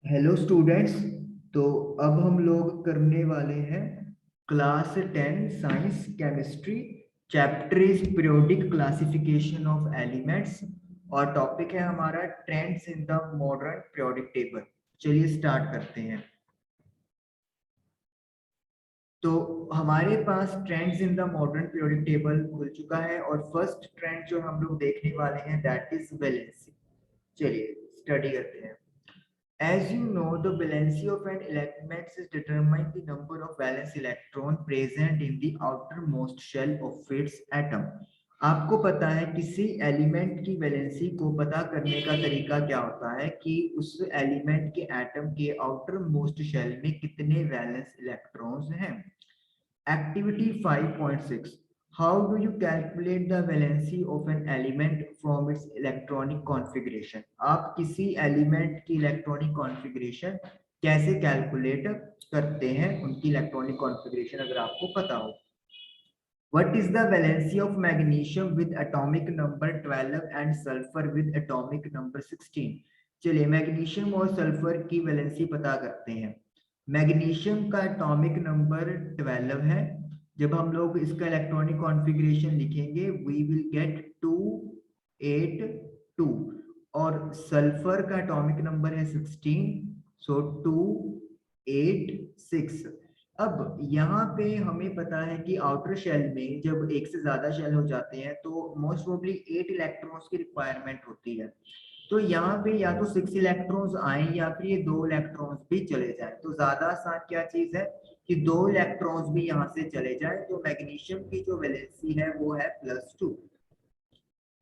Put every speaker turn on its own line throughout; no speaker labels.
Hello students. तो अब हम लोग करने वाले हैं class 10 science chemistry. Chapter is periodic classification of elements और टॉपिक है हमारा trends in the modern periodic table. चलिए स्टार्ट करते हैं। तो हमारे पास trends in the modern periodic table खुल चुका है और फर्स्ट ट्रेंड जो हम लोग देखने वाले हैं दैट इज वैलेंसी। चलिए स्टडी करते हैं। As you know, the valency of an element is determined the number of valence electron present in the outermost shell of its atom. आपको पता है किसी एलिमेंट की वैलेंसी को पता करने का तरीका क्या होता है कि उस एलिमेंट के एटम के आउटर मोस्ट शेल में कितने वैलेंस इलेक्ट्रॉन्स हैं। Activity 5.6. How do you calculate the valency of an element from its electronic configuration? आप किसी एलिमेंट की इलेक्ट्रॉनिक कॉन्फ़िगरेशन कैसे कैलकुलेट करते हैं, उनकी इलेक्ट्रॉनिक कॉन्फ़िगरेशन अगर आपको पता हो। What is the valency of magnesium with atomic number 12 and sulfur with atomic number 16? चलिए मैग्नीशियम और सल्फर की वैलेंसी पता करते हैं। मैग्नीशियम का एटॉमिक नंबर 12 है। जब हम लोग इसका इलेक्ट्रॉनिक कॉन्फ़िगरेशन लिखेंगे वी विल गेट 282 और सल्फर का एटॉमिक नंबर है 16, सो 286। अब यहाँ पे हमें पता है कि आउटर शेल में जब एक से ज्यादा शेल हो जाते हैं तो मोस्ट प्रोबेबली 8 इलेक्ट्रॉन्स की रिक्वायरमेंट होती है। तो यहाँ पे या तो 6 इलेक्ट्रॉन्स आए या फिर ये 2 इलेक्ट्रॉन्स भी चले जाए। तो ज्यादा आसान क्या चीज है कि 2 इलेक्ट्रॉन्स भी यहाँ से चले जाए। तो मैग्नीशियम की जो वैलेंसी है वो है +2।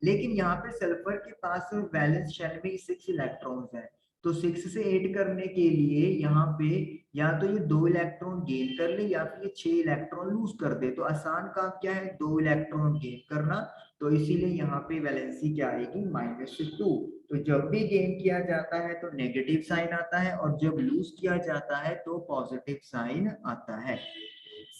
लेकिन यहाँ पे सल्फर के पास वैलेंस शेल में 6 इलेक्ट्रॉन्स हैं। तो 6 से 8 करने के लिए यहाँ पे या तो ये 2 इलेक्ट्रॉन गेन कर ले या फिर ये 6 इलेक्ट्रॉन लूज कर दे। तो आसान काम क्या है, 2 इलेक्ट्रॉन गेन करना। तो इसीलिए यहाँ पे वैलेंसी क्या आएगी, -2। तो जब भी गेन किया जाता है तो नेगेटिव साइन आता है और जब लूज किया जाता है तो पॉजिटिव साइन आता है।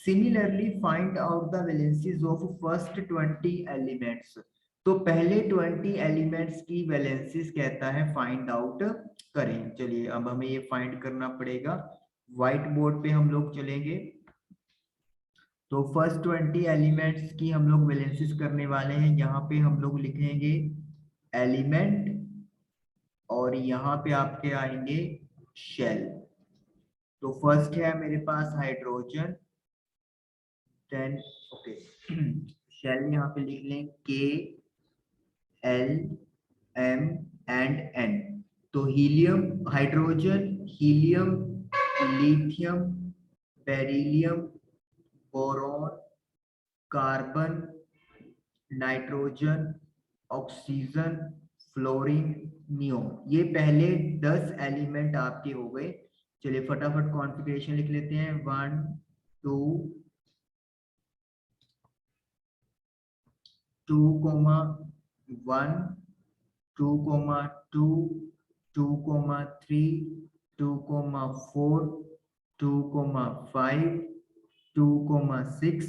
Similarly find out the valencies of first 20 elements. तो पहले 20 एलिमेंट्स की वैलेंसीज कहता है फाइंड आउट करें। चलिए अब हमें ये फाइंड करना पड़ेगा। व्हाइट बोर्ड पे हम लोग चलेंगे। तो फर्स्ट 20 एलिमेंट्स की हम लोग वैलेंसीज करने वाले हैं। यहाँ पे हम लोग लिखेंगे एलिमेंट और यहाँ पे आपके आएंगे शेल। तो फर्स्ट है मेरे पास हाइड्रोजन, देन ओके शेल यहाँ पे लिख लें K, L, M and N। तो helium, hydrogen, helium, lithium, beryllium, boron, carbon, nitrogen, oxygen, fluorine, neon. ये पहले 10 एलिमेंट आपके हो गए। चलिए फटाफट कॉन्फ़िगरेशन लिख लेते हैं। 1 2 2,1 2,2 2,3 2,4 2,5 2,6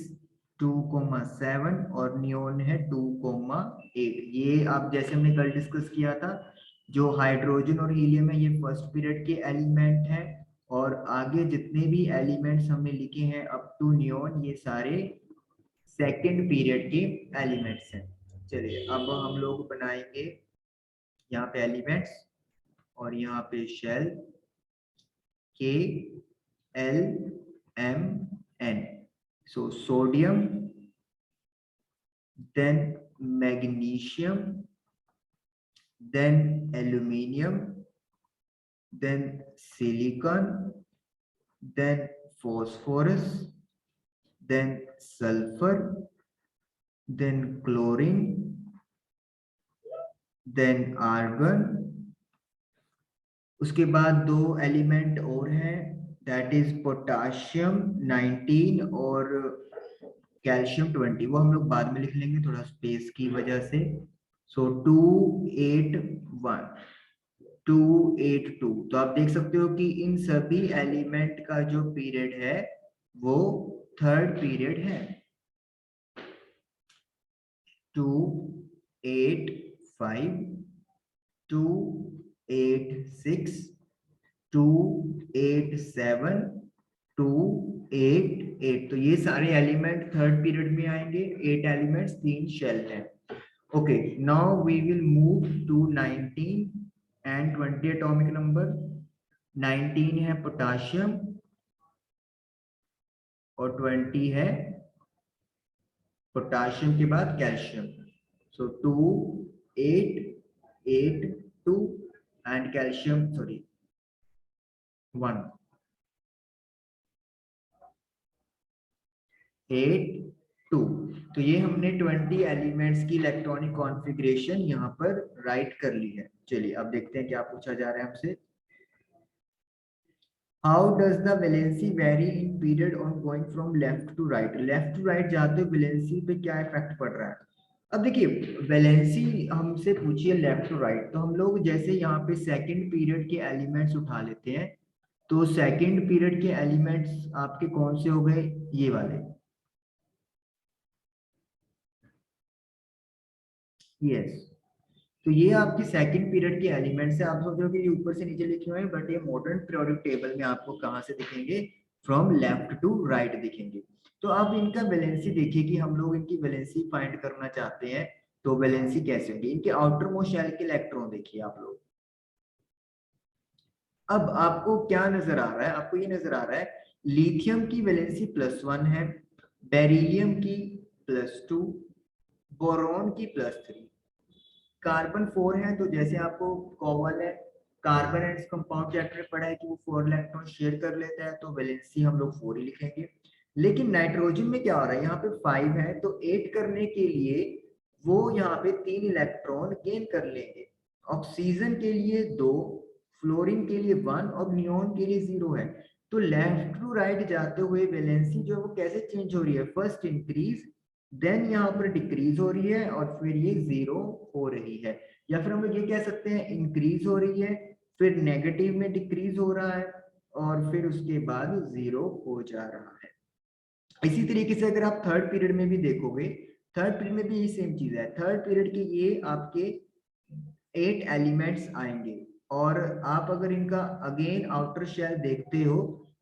2,7 और नियोन है 2,8। ये आप जैसे हमने कल डिस्कस किया था, जो हाइड्रोजन और हीलियम है ये फर्स्ट पीरियड के एलिमेंट हैं और आगे जितने भी एलिमेंट्स हमने लिखे हैं अप टू नियोन ये सारे सेकेंड पीरियड के एलिमेंट्स हैं। चलिए अब हम लोग बनाएंगे यहाँ पे एलिमेंट्स और यहाँ पे shell K, L, M, N। So sodium, then magnesium, then aluminium, then silicon, then phosphorus, then sulfur, then chlorine, then argon। उसके बाद दो एलिमेंट और हैं, दैट इज पोटाशियम 19 और कैल्शियम 20। वो हम लोग बाद में लिख लेंगे थोड़ा स्पेस की वजह से। सो 281 282। तो आप देख सकते हो कि इन सभी एलिमेंट का जो पीरियड है वो थर्ड पीरियड है। 285 286 2 8 7 2 8 8। तो ये सारे एलिमेंट थर्ड पीरियड में आएंगे। 8 एलिमेंट्स, 3 शेल हैं। Okay, now we will move to 19 and 20 atomic number. 19 है पोटाशियम और 20 है पोटाशियम के बाद कैल्शियम। So 2 8 8 2 and calcium 1 8 2। तो ये हमने 20 एलिमेंट्स की इलेक्ट्रॉनिक कॉन्फ़िगरेशन यहाँ पर राइट कर ली है। चलिए अब देखते हैं क्या पूछा जा रहा है हमसे। How does the valency vary in period on going from left to right. Left to right जाते हुए वैलेंसी पे क्या इफेक्ट पड़ रहा है। अब देखिए, वैलेंसी हमसे पूछिए लेफ्ट टू राइट, तो हम लोग जैसे यहाँ पे सेकंड पीरियड के एलिमेंट्स उठा लेते हैं, तो सेकंड पीरियड के एलिमेंट्स आपके कौन से हो गए, ये वाले। यस, तो ये आपके सेकंड पीरियड के एलिमेंट्स है। आप सोच रहे हो कि ये ऊपर से नीचे लिखे हुए हैं, बट ये मॉडर्न पीरियोडिक टेबल में आपको कहाँ से दिखेंगे, फ्रॉम लेफ्ट टू राइट दिखेंगे। तो अब इनका वैलेंसी देखिए कि हम लोग इनकी वैलेंसी फाइंड करना चाहते हैं, तो वैलेंसी कैसे होगी। इनके आउटर मोस्ट शेल के इलेक्ट्रॉन देखिए आप लोग। अब आपको क्या नजर आ रहा है, आपको ये नजर आ रहा है लिथियम की वैलेंसी +1 है, बेरिलियम की +2, बोरॉन की +3, कार्बन 4 है। तो जैसे आपको covalent carbon and compound chapter में पढ़ा है कि वो 4 इलेक्ट्रॉन शेयर कर लेता है, तो वैलेंसी हम लोग 4 ही लिखेंगे। लेकिन नाइट्रोजन में क्या हो रहा है, यहाँ पे 5 है, तो 8 करने के लिए वो यहाँ पे 3 इलेक्ट्रॉन गेन कर लेंगे। ऑक्सीजन के लिए 2, फ्लोरीन के लिए 1 और नियोन के लिए 0 है। तो लेफ्ट टू राइट जाते हुए वैलेंसी जो है वो कैसे चेंज हो रही है, फर्स्ट इंक्रीज, देन यहाँ पर डिक्रीज हो रही है और फिर ये 0 हो रही है। या फिर हम लोग ये कह सकते हैं इंक्रीज हो रही है, फिर नेगेटिव में डिक्रीज हो रहा है और फिर उसके बाद 0 हो जा रहा है। इसी तरीके से अगर आप थर्ड पीरियड में भी देखोगे, थर्ड पीरियड में भी ये सेम चीज है। थर्ड पीरियड के ये आपके 8 एलिमेंट्स आएंगे और आप अगर इनका अगेन आउटर शेल देखते हो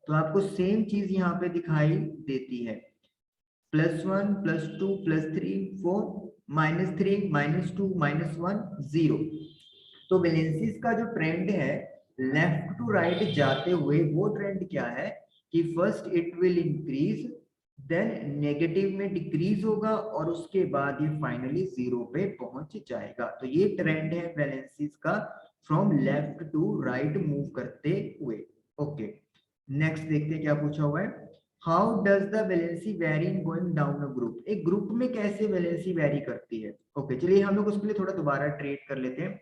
तो आपको सेम चीज यहाँ पे दिखाई देती है, +1 +2 +3 4 -3 -2 -1 0। तो वैलेंसीज का जो ट्रेंड है लेफ्ट टू राइट जाते हुए, वो ट्रेंड क्या है कि first it will increase, then negative में डिक्रीज होगा और उसके बाद ये फाइनली 0 पे पहुंच जाएगा। तो ये ट्रेंड है वैलेंसीज का from left to right move करते हुए। ओके, नेक्स्ट देखते हैं क्या पूछा हुआ है। How does the valency vary in going down a group. एक ग्रुप में कैसे वैलेंसी वेरी करती है। ओके, चलिए हम लोग उसके लिए थोड़ा दोबारा ट्रेड कर लेते हैं।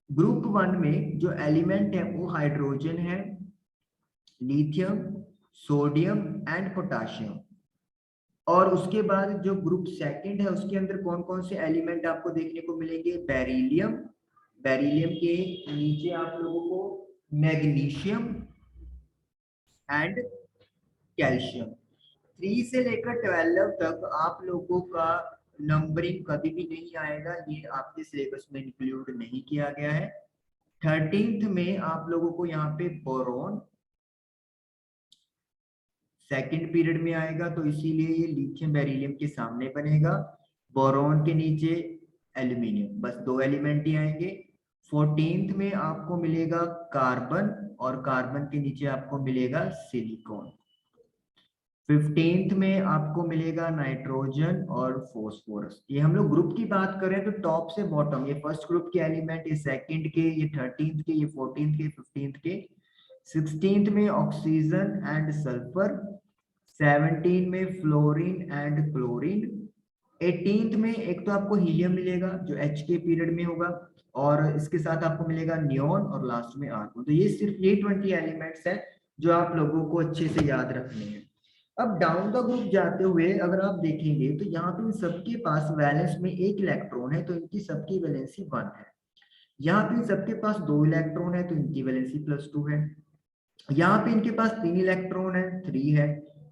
ग्रुप 1 में जो एलिमेंट है वो हाइड्रोजन है, लिथियम, सोडियम एंड पोटाशियम। और उसके बाद जो ग्रुप सेकंड है उसके अंदर कौन कौन से एलिमेंट आपको देखने को मिलेंगे, बेरिलियम, बेरिलियम के नीचे आप लोगों को मैग्नीशियम एंड कैल्शियम। 3 से लेकर 12 तक आप लोगों का नंबरिंग कभी भी नहीं आएगा, ये आपके सिलेबस में इंक्लूड नहीं किया गया है। 13th में आप लोगों को यहाँ पे बोरॉन सेकंड पीरियड में आएगा, तो इसीलिए ये लिथियम बेरिलियम के सामने बनेगा। बोरॉन के नीचे एल्यूमिनियम, बस 2 एलिमेंट ही आएंगे। 14th में आपको मिलेगा कार्बन और कार्बन के नीचे आपको मिलेगा सिलिकॉन। 15th में आपको मिलेगा नाइट्रोजन और फॉस्फोरस। ये हम लोग ग्रुप की बात करें तो टॉप से बॉटम, ये फर्स्ट ग्रुप के एलिमेंट, ये सेकंड के, ये 13th के, ये 14th के, 15th के। 16th में ऑक्सीजन एंड सल्फर, 17 में फ्लोरीन एंड क्लोरीन, 18th में एक तो आपको हीलियम मिलेगा जो H के पीरियड में होगा और इसके साथ आपको मिलेगा नियोन और लास्ट में आर्गन। तो ये सिर्फ ये 20 एलिमेंट्स हैं जो आप लोगों को अच्छे से याद रखने हैं। अब डाउन द ग्रुप जाते हुए अगर आप देखेंगे तो यहाँ पे इन सबके पास वैलेंस में 1 इलेक्ट्रॉन है, तो इनकी सबकी वैलेंसी 1 है। यहाँ पे इन सबके पास 2 इलेक्ट्रॉन है, तो इनकी वैलेंसी +2 है। यहाँ पे इनके पास 3 इलेक्ट्रॉन है, 3 है।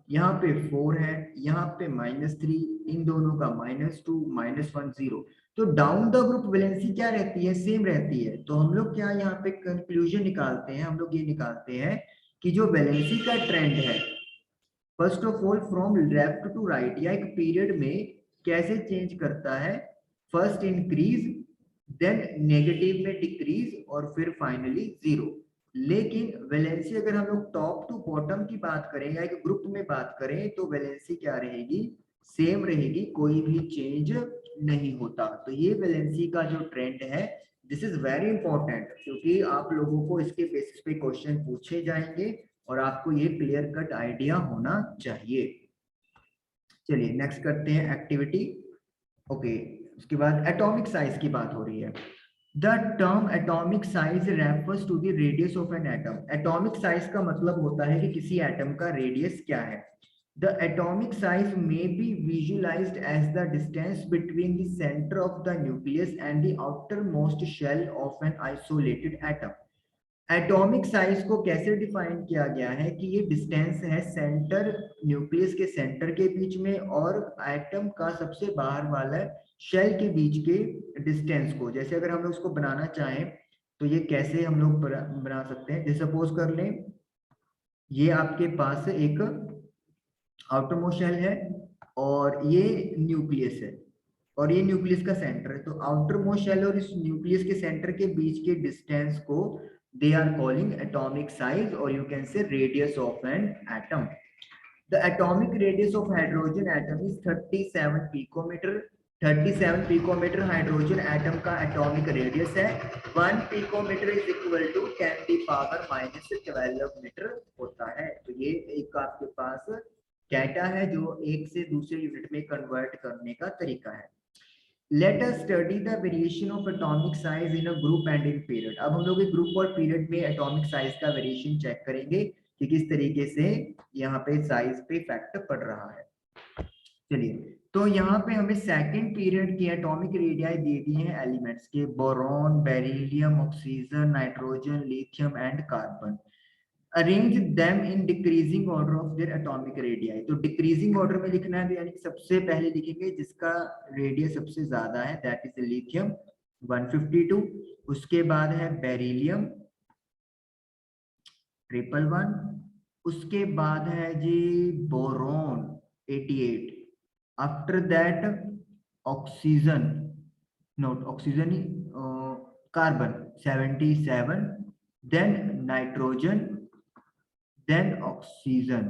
यहाँ पे 4 है, यहाँ पे -3, इन दोनों का -2 -1 0। तो डाउन द ग्रुप वैलेंसी क्या रहती है, सेम रहती है। तो हम लोग क्या यहाँ पे कंक्लूजन निकालते हैं, हम लोग ये निकालते हैं कि जो वैलेंसी का ट्रेंड है first of all from left to right या एक पीरियड में कैसे चेंज करता है, फर्स्ट इंक्रीज, देन नेगेटिव में डिक्रीज और फिर फाइनली जीरो। लेकिन वैलेंसी अगर हम लोग टॉप टू बॉटम की बात करें या एक ग्रुप में बात करें तो वैलेंसी क्या रहेगी, सेम रहेगी, कोई भी चेंज नहीं होता। तो ये वैलेंसी का जो ट्रेंड है दिस इज वेरी इंपॉर्टेंट, क्योंकि आप लोगों को इसके बेसिस पे क्वेश्चन पूछे जाएंगे और आपको ये क्लियर कट आइडिया होना चाहिए। चलिए नेक्स्ट करते हैं एक्टिविटी। ओके, उसके बाद एटॉमिक साइज की बात हो रही है। The term atomic size refers to the radius of an atom. Atomic size का मतलब होता है कि किसी एटम का रेडियस क्या है। The atomic size may be visualized as the distance between the center of the nucleus and the outermost shell of an isolated atom. Atomic size को कैसे डिफाइन किया गया है कि ये डिस्टेंस है सेंटर, न्यूक्लियस के सेंटर के बीच में और एटम का सबसे बाहर वाला शेल के बीच के डिस्टेंस को। जैसे अगर हम लोग उसको बनाना चाहें तो ये कैसे हम लोग बना सकते हैं, जैसे सपोज कर लें ये आपके पास एक आउटरमोस्ट शेल है और ये न्यूक्लियस है और ये न्यूक्लियस का सेंटर है। तो आउटरमोस्ट शेल और इस न्यूक्लियस के सेंटर के बीच के डिस्टेंस को they are calling atomic size or you can say radius of an atom. The atomic radius of hydrogen atom is 37 picometer. 37 picometer hydrogen atom का एटॉमिक रेडियस है। 1 picometre is equal to 10 की power -12 metre होता है। तो ये एक आपके पास data है जो एक से दूसरे यूनिट में कन्वर्ट करने का तरीका है। Let us study the variation of atomic size in a group and in period. अब हम लोग एक ग्रुप और पीरियड में एटॉमिक साइज का वेरिएशन चेक करेंगे कि किस तरीके से यहाँ पे साइज पे इफेक्ट पड़ रहा है। चलिए, तो यहाँ पे हमें सेकंड पीरियड की एटॉमिक रेडियाई दे दी है एलिमेंट्स के, boron, beryllium, oxygen, nitrogen, lithium and carbon. Arrange them in decreasing order of their atomic radii. तो डिक्रीजिंग ऑर्डर में लिखना है, यानी सबसे पहले लिखेंगे जिसका रेडियस सबसे ज्यादा है, दैट इज लिथियम 152। उसके बाद है बेरिलियम 111। उसके बाद है जी boron 88। After that oxygen, not oxygen ही, carbon 77, then nitrogen, then oxygen.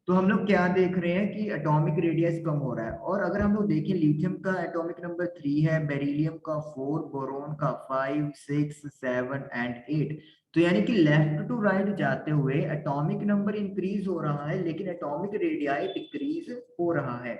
तो हम लोग क्या देख रहे हैं कि एटॉमिक रेडियस कम हो रहा है। और अगर हम लोग देखें लिथियम का एटॉमिक नंबर 3 है, बेरिलियम का 4, बोरोन का 5, 6, 7 एंड 8। तो यानी कि लेफ्ट टू राइट जाते हुए एटॉमिक नंबर इंक्रीज हो रहा है लेकिन एटॉमिक रेडियाई डिक्रीज हो रहा है।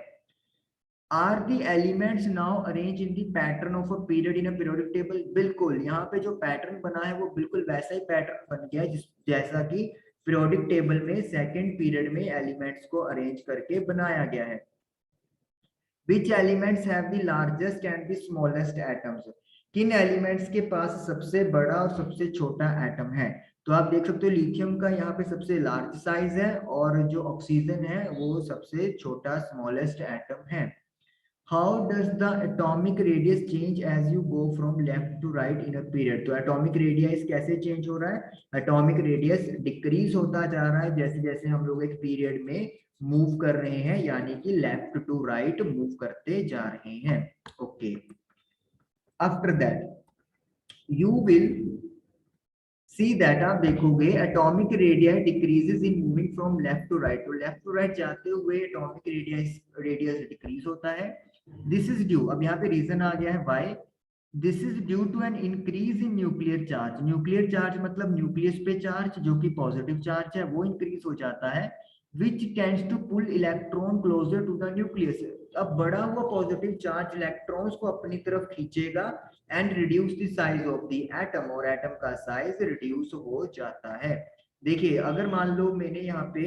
Are the elements now arrange in the pattern of a period in a periodic table. बिल्कुल, यहाँ पे जो पैटर्न बना है वो बिल्कुल वैसा ही पैटर्न बन गया है जैसा कि पीरियोडिक टेबल में सेकंड पीरियड में एलिमेंट्स को अरेंज करके बनाया गया है। Which elements have the largest and the smallest atoms? किन एलिमेंट्स के पास सबसे बड़ा और सबसे छोटा एटम है? तो आप देख सकते हो लिथियम का यहाँ पे सबसे लार्ज साइज है और जो ऑक्सीजन है वो सबसे छोटा स्मॉलेस्ट एटम है। How does the atomic radius change as you go from left to right in a period? तो atomic radius कैसे चेंज हो रहा है? Atomic radius डिक्रीज होता जा रहा है जैसे जैसे हम लोग एक पीरियड में मूव कर रहे हैं, यानी कि लेफ्ट टू राइट मूव करते जा रहे हैं। Okay, after that you will see that, आप देखोगे atomic radius decreases in moving from left to right. तो लेफ्ट टू राइट जाते हुए एटॉमिक रेडियस डिक्रीज होता है। दिस इज ड्यू, अब यहाँ पे रीजन आ गया है why. This is due to an increase in nuclear charge. Nuclear charge मतलब न्यूक्लियस पे चार्ज जो कि पॉजिटिव चार्ज है वो इंक्रीज हो जाता है, which tends to pull electron closer to the nucleus। अब बढ़ा हुआ पॉजिटिव चार्ज इलेक्ट्रॉन्स को अपनी तरफ खींचेगा and reduce the size of the atom, और एटम का साइज रिड्यूस हो जाता है। देखिए अगर मान लो मैंने यहाँ पे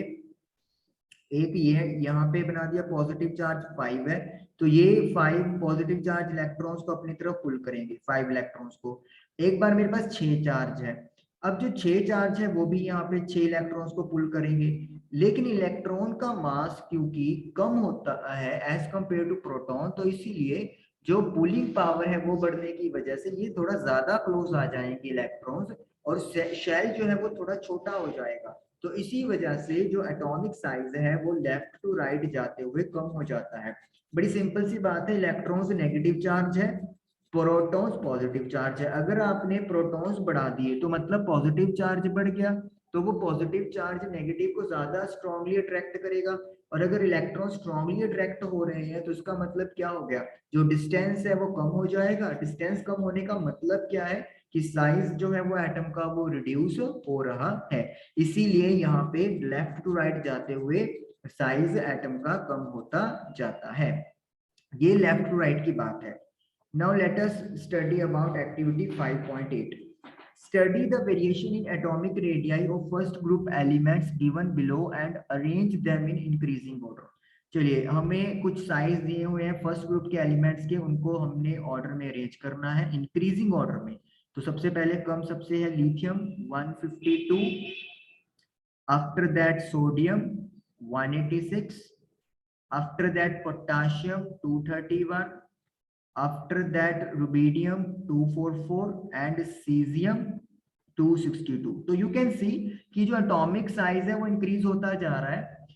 एक ये यहाँ पे बना दिया पॉजिटिव चार्ज 5 है, तो ये 5 पॉजिटिव चार्ज इलेक्ट्रॉन्स को अपनी तरफ पुल करेंगे, 5 इलेक्ट्रॉन्स को। एक बार मेरे पास 6 चार्ज है, अब जो 6 चार्ज है वो भी यहाँ पे 6 इलेक्ट्रॉन्स को पुल करेंगे, लेकिन इलेक्ट्रॉन का मास क्योंकि कम होता है एज कंपेयर टू प्रोटॉन, तो इसीलिए जो पुलिंग पावर है वो बढ़ने की वजह से ये थोड़ा ज्यादा क्लोज आ जाएंगे इलेक्ट्रॉन्स, और शेल जो है वो थोड़ा छोटा हो जाएगा। तो इसी वजह से जो एटॉमिक साइज है वो लेफ्ट टू राइट जाते हुए कम हो जाता है। बड़ी सिंपल सी बात है, इलेक्ट्रॉन्स नेगेटिव चार्ज है, प्रोटॉन्स पॉजिटिव चार्ज है। अगर आपने प्रोटॉन्स बढ़ा दिए तो मतलब पॉजिटिव चार्ज बढ़ गया, तो वो पॉजिटिव चार्ज नेगेटिव को ज्यादा स्ट्रांगली अट्रैक्ट करेगा। और अगर इलेक्ट्रॉन स्ट्रांगली अट्रैक्ट हो रहे हैं तो इसका मतलब क्या हो गया, जो डिस्टेंस है वो कम हो जाएगा। डिस्टेंस कम होने का मतलब क्या है कि साइज जो है वो एटम का वो रिड्यूस हो रहा है। इसीलिए यहाँ पे लेफ्ट टू राइट जाते हुए साइज एटम का कम होता जाता है। ये लेफ्ट टू राइट की बात है। Now let us study about activity 5.8। Study the variation in atomic radii of first group elements given below and arrange them in increasing order। चलिए, हमें कुछ साइज दिए हुए हैं फर्स्ट ग्रुप के एलिमेंट्स के, उनको हमने ऑर्डर में अरेंज करना है इंक्रीजिंग ऑर्डर में। तो सबसे पहले कम सबसे है lithium 152, after that sodium 186, after that potassium 231, after that rubidium 244 and cesium 262। तो यू कैन सी कि जो एटॉमिक साइज है वो इंक्रीज होता जा रहा है।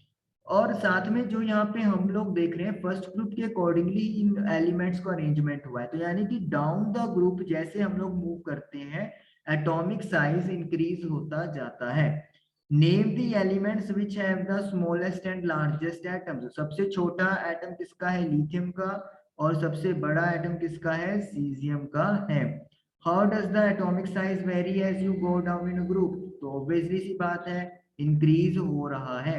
और साथ में जो यहाँ पे हम लोग देख रहे हैं फर्स्ट ग्रुप के अकॉर्डिंगली इन एलिमेंट्स का अरेंजमेंट हुआ है। तो यानी कि डाउन द ग्रुप जैसे हम लोग मूव करते हैं एटॉमिक साइज इंक्रीज होता जाता है। Name the elements which have the smallest and largest atoms. सबसे छोटा एटम किसका है, लिथियम का, और सबसे बड़ा एटम किसका है, सीजियम का है। How does the atomic size vary as you go down in group. तो ऑब्वियसली सी बात है, इंक्रीज हो रहा है।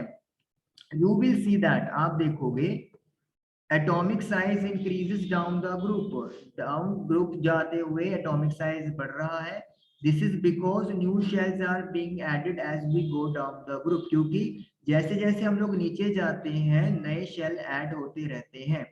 यू विल सी दैट, आप देखोगे atomic size increases down the group, down group जाते हुए एटॉमिक साइज बढ़ रहा है। This is because new shells are being added as we go down the group, क्योंकि जैसे जैसे हम लोग नीचे जाते हैं नए शेल ऐड होते रहते हैं।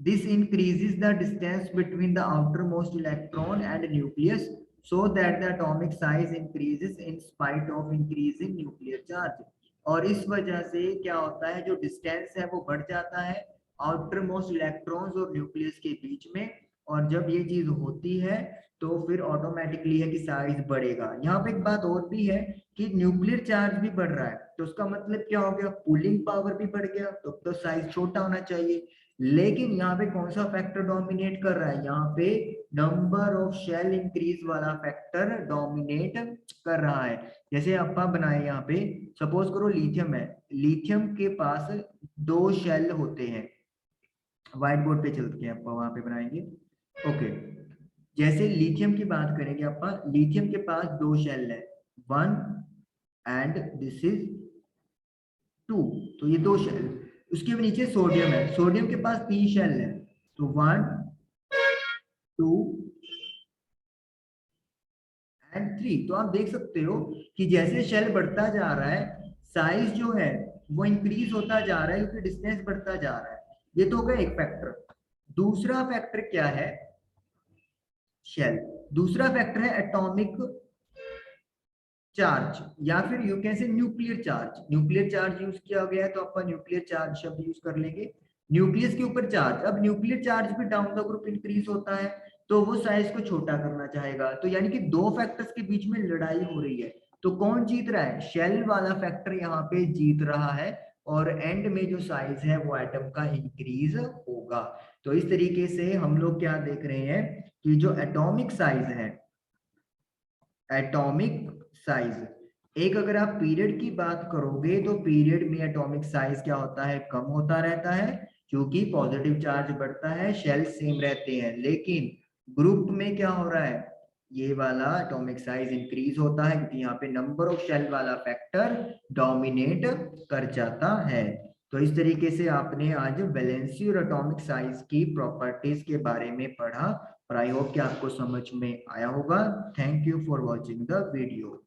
This increases the distance between the outermost electron and nucleus so that the atomic size increases in spite of increasing nuclear charge। और इस वजह से क्या होता है, जो डिस्टेंस है वो बढ़ जाता है आउटर मोस्ट इलेक्ट्रॉन्स और न्यूक्लियस के बीच में। और जब ये चीज होती है तो फिर ऑटोमेटिकली है कि साइज बढ़ेगा। यहाँ पे एक बात और भी है कि न्यूक्लियर चार्ज भी बढ़ रहा है, तो उसका मतलब क्या हो गया, पुलिंग पावर भी बढ़ गया, तो साइज छोटा होना चाहिए। लेकिन यहाँ पे कौन सा फैक्टर डोमिनेट कर रहा है, यहाँ पे नंबर ऑफ शेल इंक्रीज वाला फैक्टर डोमिनेट कर रहा है। जैसे अपा बनाए यहाँ पे, सपोज करो लिथियम है, लिथियम के पास 2 शेल होते हैं। व्हाइट बोर्ड पे चलते हैं, अपा वहां पे बनाएंगे। ओके, जैसे लिथियम की बात करेंगे अपा, लिथियम के पास 2 शेल है, 1 एंड दिस इज 2। तो ये 2 शेल, उसके नीचे सोडियम है, सोडियम के पास 3 शेल है, तो 1 2 एंड 3। तो आप देख सकते हो कि जैसे शेल बढ़ता जा रहा है साइज जो है वो इंक्रीज होता जा रहा है, क्योंकि डिस्टेंस बढ़ता जा रहा है। ये तो हो गया एक फैक्टर। दूसरा फैक्टर क्या है, शेल। दूसरा फैक्टर है एटॉमिक चार्ज, या फिर you can say nuclear charge. Nuclear charge use किया गया है तो अपन न्यूक्लियर चार्ज शब्द यूज कर लेंगे। न्यूक्लियस के ऊपर चार्ज, अब न्यूक्लियर चार्ज भी डाउन द ग्रुप इंक्रीज होता है तो वो साइज को छोटा करना चाहेगा। तो यानी कि 2 फैक्टर्स के बीच में लड़ाई हो रही है, तो कौन जीत रहा है, शेल वाला फैक्टर यहाँ पे जीत रहा है, और एंड में जो साइज है वो एटम का इंक्रीज होगा। तो इस तरीके से हम लोग क्या देख रहे हैं कि जो एटॉमिक साइज है, एटॉमिक साइज, एक अगर आप पीरियड की बात करोगे तो पीरियड में एटॉमिक साइज क्या होता है, कम होता रहता है, क्योंकि पॉजिटिव चार्ज बढ़ता है, शेल सेम रहते हैं। लेकिन ग्रुप में क्या हो रहा है, ये वाला एटॉमिक साइज इंक्रीज होता है, क्योंकि यहाँ पे नंबर ऑफ शेल वाला फैक्टर डोमिनेट कर जाता है। तो इस तरीके से आपने आज वैलेंसी और एटॉमिक साइज की प्रॉपर्टीज के बारे में पढ़ा, और आई होप कि आपको समझ में आया होगा। Thank you for watching the video.